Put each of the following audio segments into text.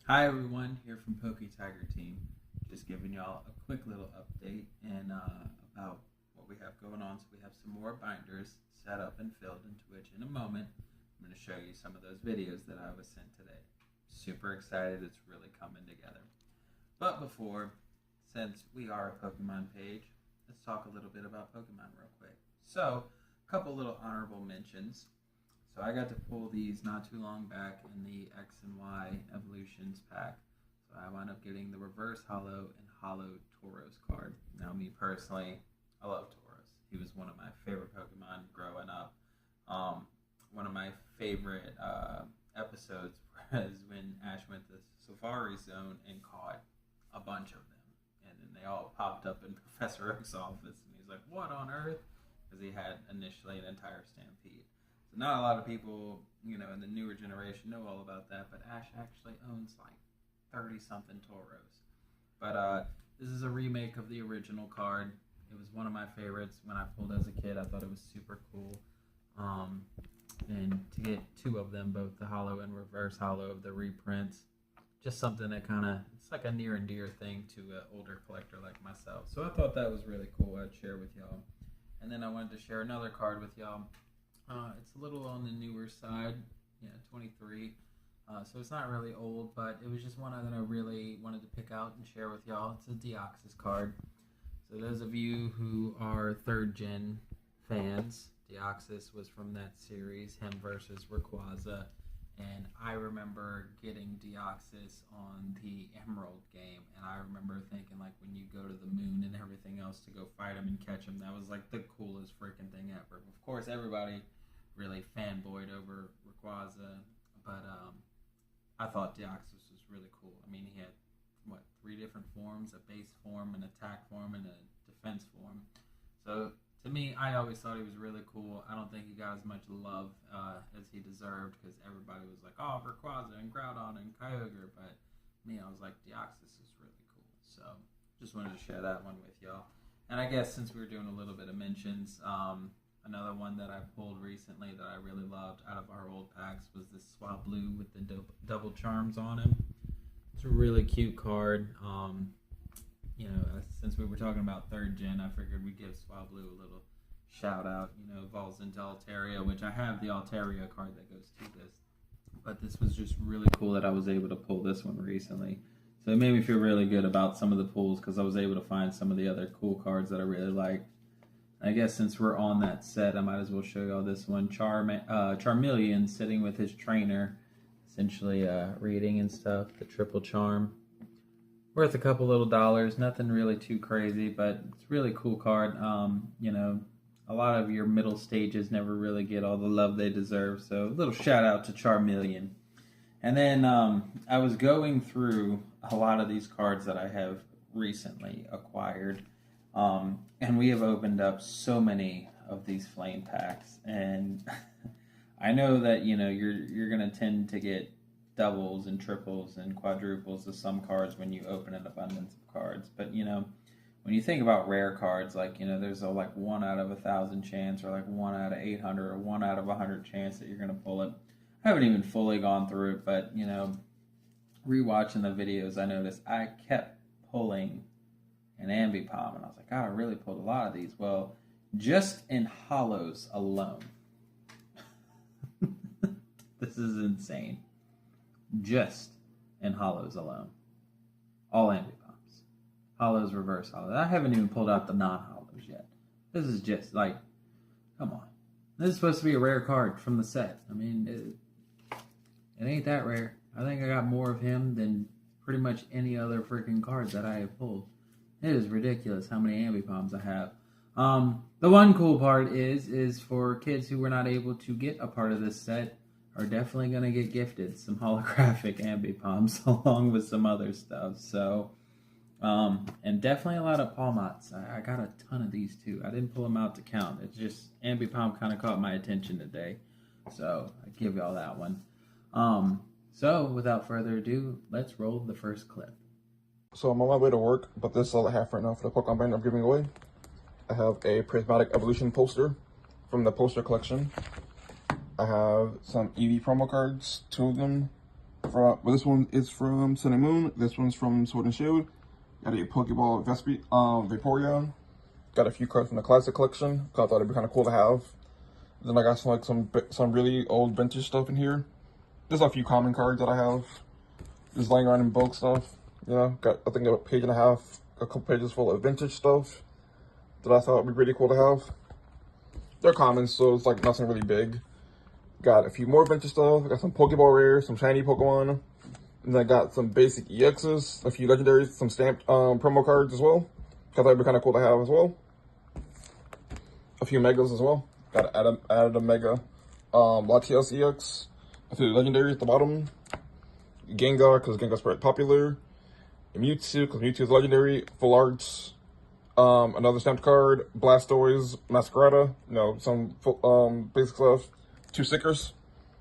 Hi everyone, here from Tiger Team. Just giving y'all a quick little update and about what we have going on. So we have some more binders set up and filled, into which in a moment I'm going to show you some of those videos that I was sent today. Super excited, it's really coming together. But before, since we are a Pokemon page, let's talk a little bit about Pokemon real quick. So, a couple little honorable mentions. So I got to pull these not too long back in the X and Y Evolutions pack. So I wound up getting the Reverse Hollow and Hollow Tauros card. Now, me personally, I love Tauros. He was one of my favorite Pokemon growing up. One of my favorite episodes was when Ash went to Safari Zone and caught a bunch of them. And then they all popped up in Professor Oak's office. And he's like, what on earth? Because he had initially an entire stampede. So not a lot of people, in the newer generation know all about that, but Ash actually owns like 30 something Tauros. But this is a remake of the original card. It was one of my favorites when I pulled as a kid. I thought it was super cool. And to get two of them, both the hollow and reverse hollow of the reprints, just something that it's like a near and dear thing to an older collector like myself. So I thought that was really cool. I'd share with y'all. And then I wanted to share another card with y'all. It's a little on the newer side, 23. So it's not really old, but it was just one that I really wanted to pick out and share with y'all. It's a Deoxys card. So those of you who are third gen fans, Deoxys was from that series, him versus Rayquaza. And I remember getting Deoxys on the Emerald game, and I remember thinking, like, when you go to the moon and everything else to go fight him and catch him, that was like the coolest freaking thing ever. Of course, everybody really fanboyed over Rayquaza, but I thought Deoxys was really cool. I mean, he had three different forms: a base form, an attack form, and a defense form. So to me, I always thought he was really cool. I don't think he got as much love as he deserved, because everybody was like, oh, Rayquaza and Groudon and Kyogre. But me, I was like, Deoxys is really cool. So just wanted to share that one with y'all. And I guess since we were doing a little bit of mentions, another one that I pulled recently that I really loved out of our old packs was this Swablu with the double charms on him. It's a really cute card. Since we were talking about third gen, I figured we'd give Swablu a little shout out. Evolves into Altaria, which I have the Altaria card that goes to this. But this was just really cool that I was able to pull this one recently. So it made me feel really good about some of the pulls, because I was able to find some of the other cool cards that I really liked. I guess since we're on that set, I might as well show y'all this one. Charmeleon sitting with his trainer, essentially reading and stuff. The triple charm. Worth a couple little dollars. Nothing really too crazy, but it's a really cool card. A lot of your middle stages never really get all the love they deserve. So a little shout out to Charmeleon. And then I was going through a lot of these cards that I have recently acquired. And we have opened up so many of these flame packs, and I know that you're gonna tend to get doubles and triples and quadruples of some cards when you open an abundance of cards. But when you think about rare cards, like there's a 1 out of 1,000 chance, or like 1 out of 800, or 1 out of 100 chance that you're gonna pull it. I haven't even fully gone through it, but rewatching the videos, I noticed I kept pulling an Ambipom, and I was like, God, I really pulled a lot of these. Well, just in hollows alone, this is insane. Just in hollows alone, all Ambipoms, hollows, reverse hollows. I haven't even pulled out the non-hollows yet. This is just like, come on. This is supposed to be a rare card from the set. I mean, it ain't that rare. I think I got more of him than pretty much any other freaking cards that I have pulled. It is ridiculous how many Ambipoms I have. The one cool part is for kids who were not able to get a part of this set, are definitely going to get gifted some holographic Ambipoms along with some other stuff. So, and definitely a lot of Palmots. I got a ton of these too. I didn't pull them out to count. It's just Ambipom kind of caught my attention today. So I give y'all that one. So without further ado, let's roll the first clip. So I'm on my way to work, but this is all I have right now for the Pokemon binder I'm giving away. I have a Prismatic Evolution poster from the poster collection. I have some Eevee promo cards, 2 of them. Well, this one is from Sun and Moon. This one's from Sword and Shield. Got a Pokeball Vaporeon. Got a few cards from the Classic Collection. I thought it'd be kind of cool to have. Then I got some really old vintage stuff in here. There's a few common cards that I have. Just laying around in bulk stuff. You know, got I think a page and a half, a couple pages full of vintage stuff that I thought would be pretty cool to have. They're common, so it's like nothing really big. Got a few more vintage stuff. Got some Pokeball rares, some shiny Pokemon. And then I got some basic EXs, a few legendaries, some stamped promo cards as well. Thought that'd be kind of cool to have as well. A few megas as well. Got added a mega Latios EX. A few legendaries at the bottom. Gengar, because Gengar's very popular. Mewtwo, because Mewtwo is legendary. Full arts. Another stamped card. Blastoise, Masquerada. You know, some basic stuff. 2 stickers.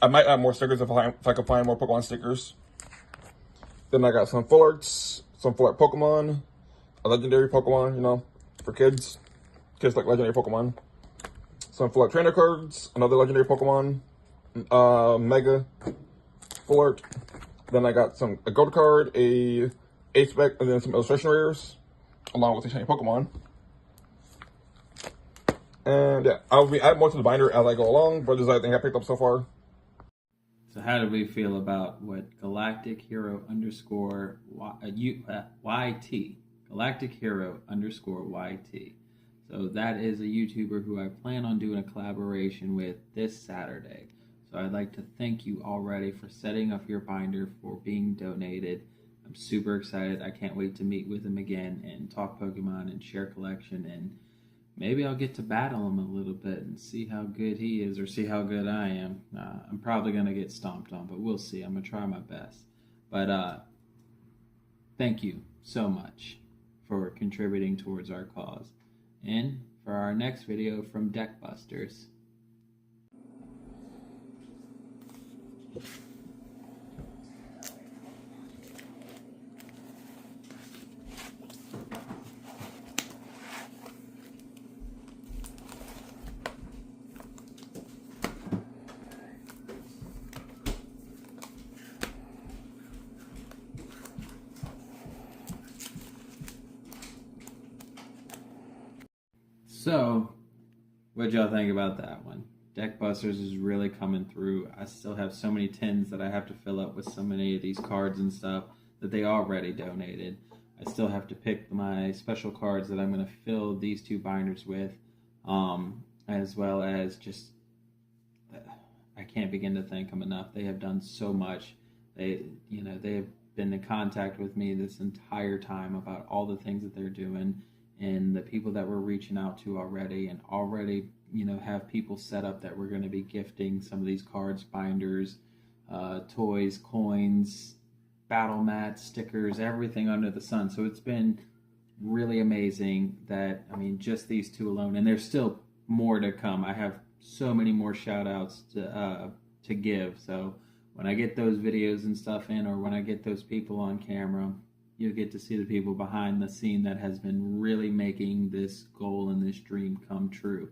I might add more stickers if I can find more Pokemon stickers. Then I got some full arts, some full art Pokemon, a legendary Pokemon, you know, for kids. Kids like legendary Pokemon. Some full art trainer cards, another legendary Pokemon, Mega, full art. Then I got a gold card, a H-Spec, and then some illustration rares, along with the shiny Pokemon. And yeah, I'll be adding more to the binder as I go along, but this is everything I picked up so far. So how do we feel about what Galactic Hero underscore YT? Galactic Hero underscore YT. So that is a YouTuber who I plan on doing a collaboration with this Saturday. So I'd like to thank you already for setting up your binder, for being donated. I'm super excited. I can't wait to meet with him again and talk Pokemon and share collection, and maybe I'll get to battle him a little bit and see how good he is or see how good I am. I'm probably going to get stomped on, but we'll see. I'm going to try my best. But thank you so much for contributing towards our cause. And for our next video from Deck Busters. So, what'd y'all think about that one? Deck Busters is really coming through. I still have so many tins that I have to fill up with so many of these cards and stuff that they already donated. I still have to pick my special cards that I'm going to fill these 2 binders with, as well as just, I can't begin to thank them enough. They have done so much. They have been in contact with me this entire time about all the things that they're doing, and the people that we're reaching out to already, and already, have people set up that we're going to be gifting some of these cards, binders, toys, coins, battle mats, stickers, everything under the sun. So it's been really amazing that, just these 2 alone, and there's still more to come. I have so many more shout outs to give. So when I get those videos and stuff in, or when I get those people on camera, you'll get to see the people behind the scene that has been really making this goal and this dream come true.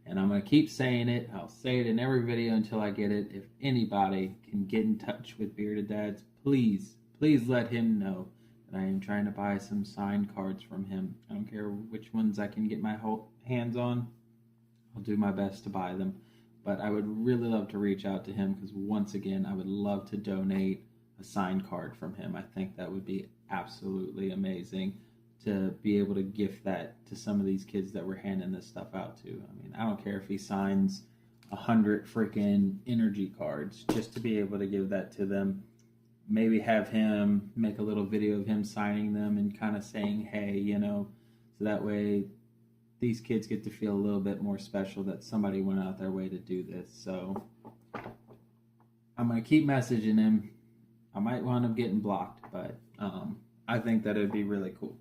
And I'm going to keep saying it. I'll say it in every video until I get it. If anybody can get in touch with Bearded Dads, please let him know that I am trying to buy some signed cards from him. I don't care which ones I can get my hands on. I'll do my best to buy them. But I would really love to reach out to him, because once again, I would love to donate a signed card from him. I think that would be absolutely amazing to be able to gift that to some of these kids that we're handing this stuff out to. I don't care if he signs 100 freaking energy cards, just to be able to give that to them. Maybe have him make a little video of him signing them and kind of saying, hey, so that way these kids get to feel a little bit more special that somebody went out their way to do this. So I'm going to keep messaging him. I might wind up getting blocked, but I think that it'd be really cool.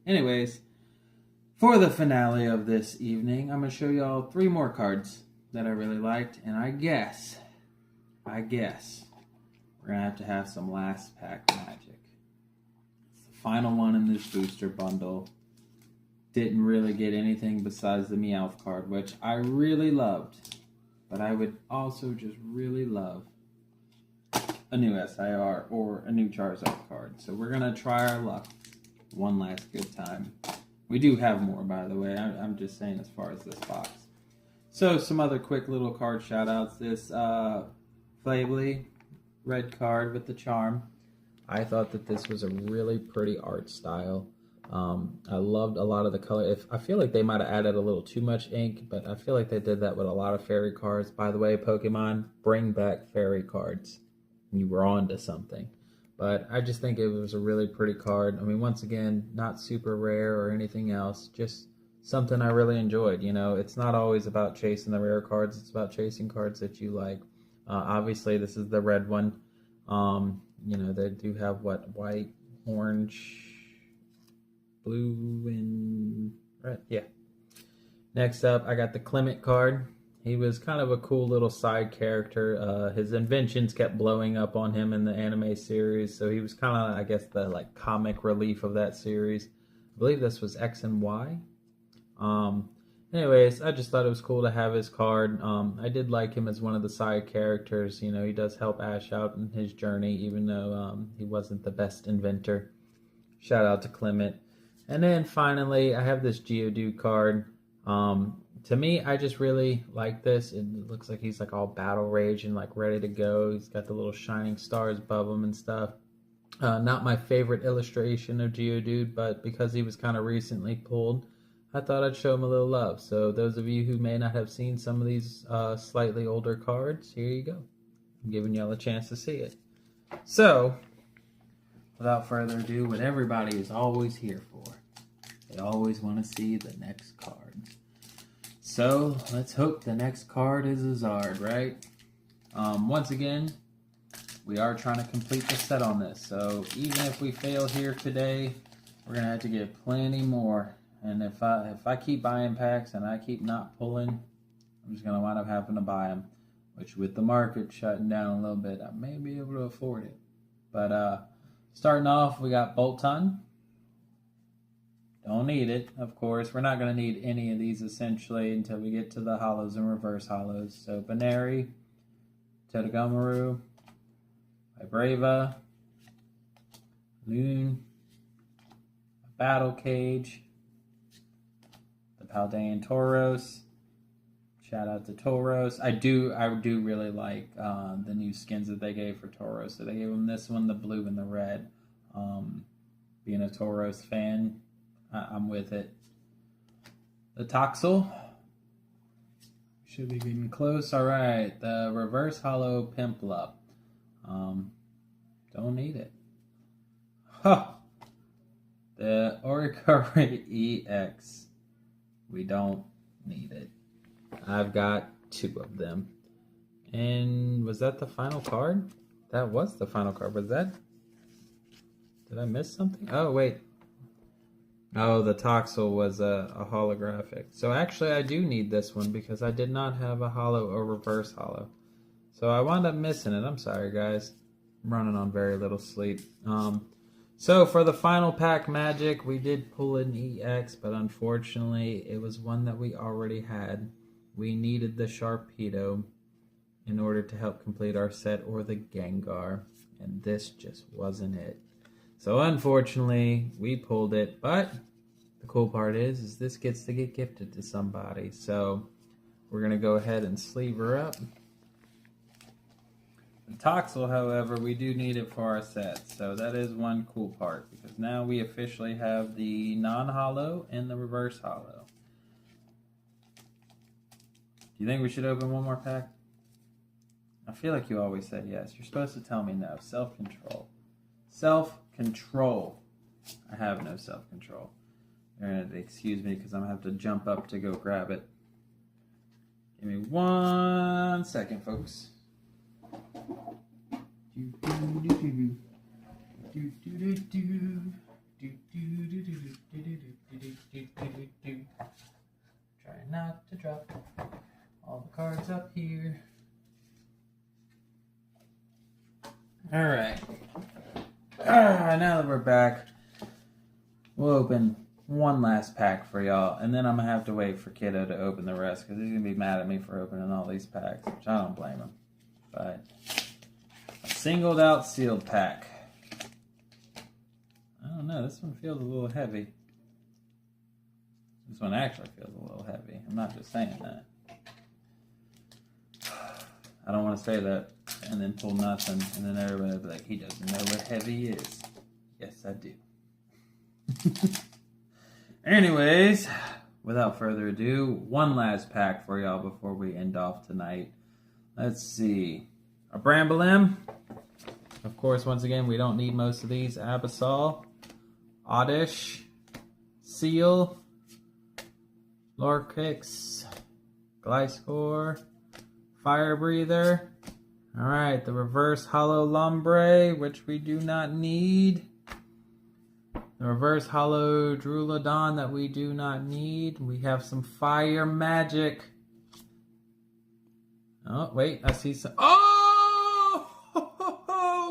Anyways, for the finale of this evening, I'm going to show y'all 3 more cards that I really liked, and I guess we're going to have some last pack magic. It's the final one in this booster bundle. Didn't really get anything besides the Meowth card, which I really loved, but I would also just really love a new SIR or a new Charizard card. So we're going to try our luck one last good time. We do have more, by the way. I'm just saying as far as this box. So some other quick little card shout outs. This Flabely red card with the charm. I thought that this was a really pretty art style. I loved a lot of the color. I feel like they might have added a little too much ink, but I feel like they did that with a lot of fairy cards. By the way, Pokemon, bring back fairy cards. You were on to something. But I just think it was a really pretty card. I mean, once again, not super rare or anything else. Just something I really enjoyed. You know, it's not always about chasing the rare cards. It's about chasing cards that you like. Obviously, this is the red one. You know, they do have what? White, orange, blue, and red. Yeah. Next up, I got the Clement card. He was kind of a cool little side character. His inventions kept blowing up on him in the anime series, so he was kind of, I guess, the like comic relief of that series. I believe this was X and Y. Anyways, I just thought it was cool to have his card. I did like him as one of the side characters. You know, he does help Ash out in his journey, even though he wasn't the best inventor. Shout out to Clement. And then finally, I have this Geodude card. To me, I just really like this. It looks like he's like all battle rage and like ready to go. He's got the little shining stars above him and stuff. Not my favorite illustration of Geodude, but because he was kind of recently pulled, I thought I'd show him a little love. So those of you who may not have seen some of these slightly older cards, here you go. I'm giving y'all a chance to see it. So, without further ado, what everybody is always here for. They always want to see the next cards. So, let's hope the next card is a Zard, right? Once again, we are trying to complete the set on this. So, even if we fail here today, we're going to have to get plenty more. And if I keep buying packs and I keep not pulling, I'm just going to wind up having to buy them. Which, with the market shutting down a little bit, I may be able to afford it. But, starting off, we got Bolton. Don't need it, of course. We're not going to need any of these, essentially, until we get to the hollows and reverse hollows. So, Baneri, Togedemaru, Vibrava, Loon, Battle Cage, the Paldean Tauros. Shout out to Tauros. I do really like the new skins that they gave for Tauros. So they gave him this one, the blue and the red. Being a Tauros fan, I'm with it. The Toxel. Should be getting close. All right. The reverse hollow Piplup. Don't need it. Huh. The Oricorio EX. We don't need it. I've got 2 of them. And was that the final card? That was the final card. Was that? Did I miss something? Oh, wait. Oh, the Toxel was a holographic. So actually I do need this one because I did not have a hollow or reverse hollow. So I wound up missing it. I'm sorry, guys. I'm running on very little sleep. So for the final pack magic, we did pull an EX, but unfortunately it was one that we already had. We needed the Sharpedo in order to help complete our set, or the Gengar, and this just wasn't it. So unfortunately, we pulled it, but the cool part is this gets to get gifted to somebody. So we're going to go ahead and sleeve her up. The Toxel, however, we do need it for our set. So that is one cool part, because now we officially have the non-hollow and the reverse hollow. Do you think we should open one more pack? I feel like you always said yes. You're supposed to tell me no. Self-control. Self-control. I have no self-control. You're going to excuse me because I'm going to have to jump up to go grab it. Give me 1 second, folks. Try not to drop all the cards up here. Alright. Now that we're back, we'll open one last pack for y'all, and then I'm going to have to wait for Kiddo to open the rest, because he's going to be mad at me for opening all these packs, which I don't blame him. But singled out sealed pack. I don't know, this one feels a little heavy. This one actually feels a little heavy. I'm not just saying that. I don't want to say that and then pull nothing, and then everybody will be like, he doesn't know what heavy is. Yes, I do. Anyways, without further ado, one last pack for y'all before we end off tonight. Let's see. A Bramble. Of course, once again, we don't need most of these. Absol, Oddish, Seal, Lorkix, Gliscor, Fire Breather. Alright, the reverse Hollow Lombre, which we do not need. The reverse Hollow Drulodon that we do not need. We have some Fire Magic. Oh, wait, I see some. Oh!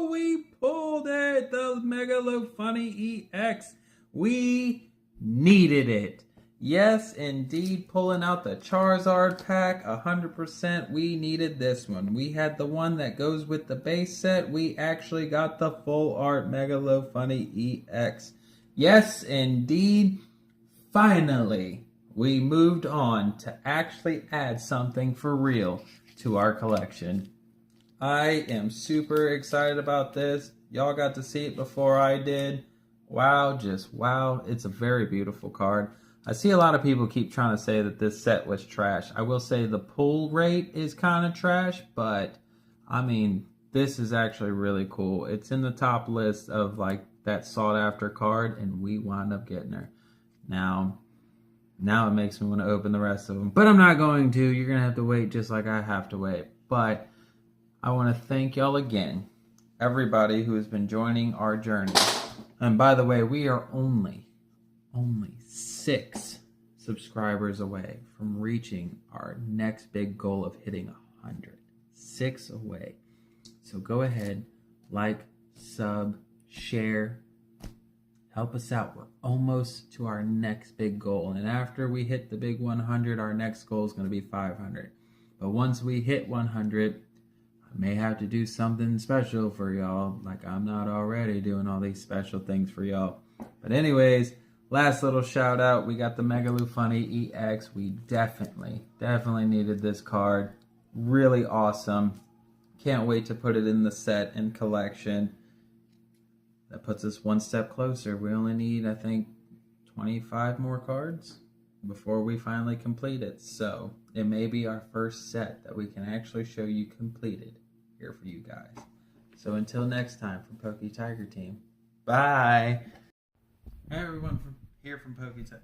We pulled it! The Megalofunny EX. We needed it. Yes, indeed, pulling out the Charizard pack, 100%, we needed this one. We had the one that goes with the base set. We actually got the full art Megalofunny EX. Yes, indeed, finally, we moved on to actually add something for real to our collection. I am super excited about this. Y'all got to see it before I did. Wow, just wow. It's a very beautiful card. I see a lot of people keep trying to say that this set was trash. I will say the pull rate is kind of trash, but I mean, this is actually really cool. It's in the top list of like that sought after card, and we wound up getting her. Now it makes me want to open the rest of them, but I'm not going to. You're going to have to wait just like I have to wait. But I want to thank y'all again, everybody who has been joining our journey. And by the way, we are only 6 subscribers away from reaching our next big goal of hitting 100. 6 away. So go ahead, like, sub, share, help us out. We're almost to our next big goal. And after we hit the big 100, our next goal is going to be 500. But once we hit 100, I may have to do something special for y'all. Like I'm not already doing all these special things for y'all. But anyways, last little shout out. We got the Megalofunny EX. We definitely needed this card. Really awesome. Can't wait to put it in the set and collection. That puts us one step closer. We only need, I think, 25 more cards before we finally complete it. So it may be our first set that we can actually show you completed here for you guys. So until next time from Poke Tiger Team, bye. Hey everyone, here from Poke Tiger.